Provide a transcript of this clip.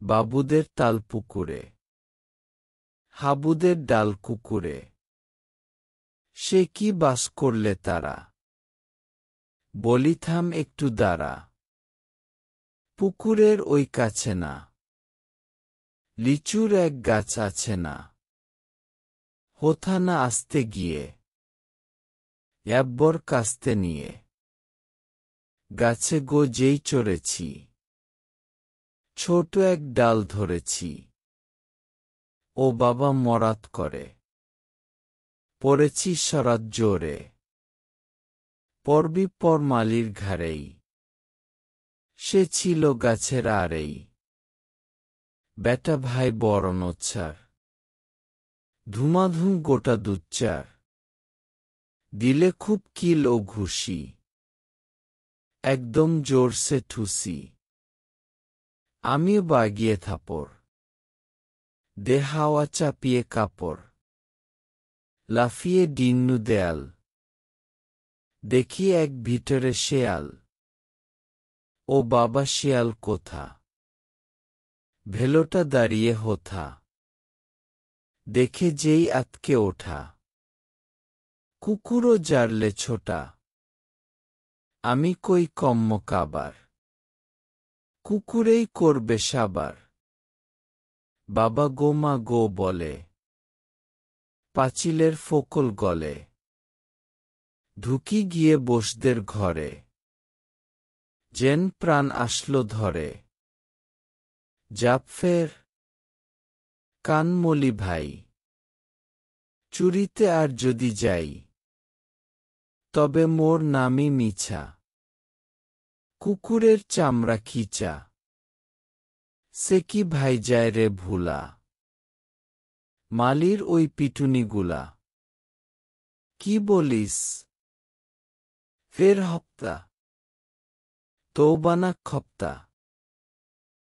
বাবুদের তাল পুকুরে, হাবুদের ডাল কুকুরে, সে কি বাস করলে তারা, বলি থাম একটু দাঁড়া, পুকুরের ওই কাছে না, লিচুর এক গাছ আছে না, হোথা না আসতে গিয়ে, অ্যাব্বর কাস্তে নিয়ে, গাছে গো যেই চড়েছি, ছোট এক ডাল ধরেছি, ও বাবা মরাত করে, পড়েছি সরাত জোরে, পরবি পর মালির ঘাড়েই, সে ছিল গাছের আড়েই, বেটা ভাই বড় নোচ্ছার, ধুমাধুম গোটা দুচ্চার, দিলে খুব কিল ও ঘুষি, একদম জোরসে ঠুসি, আমিও বাগিয়ে থাপড়, দে হাওয়া চাপিয়ে কাপড়, লাফিয়ে ডিন্নু দেয়াল, দেখি এক ভিতরে শেয়াল, ও বাবা শেয়াল কোথা, ভেলোটা দাঁড়িয়ে হোথা, দেখে যেই আতকে ওঠা, কুকুরও জারলে ছোটা, আমি কই কম্ম কাবার, কুকুরেই করবে সাবার, বাবা গো মা গো বলে, পাঁচিলের ফোকল গলে, ঢুকি গিয়ে বসদের ঘরে, যেন প্রাণ আসলো ধরে, জাপ ফের, কানমলি ভাই, চুরিতে আর যদি যাই, তবে মোর নামই মিছা, কুকুরের চামড়া খিচা, সে কি ভাই যায় রে ভুলা, মালির ওই পিটুনিগুলা, কি বলিস, ফের হপ্তা, তৌবানা খপ্তা।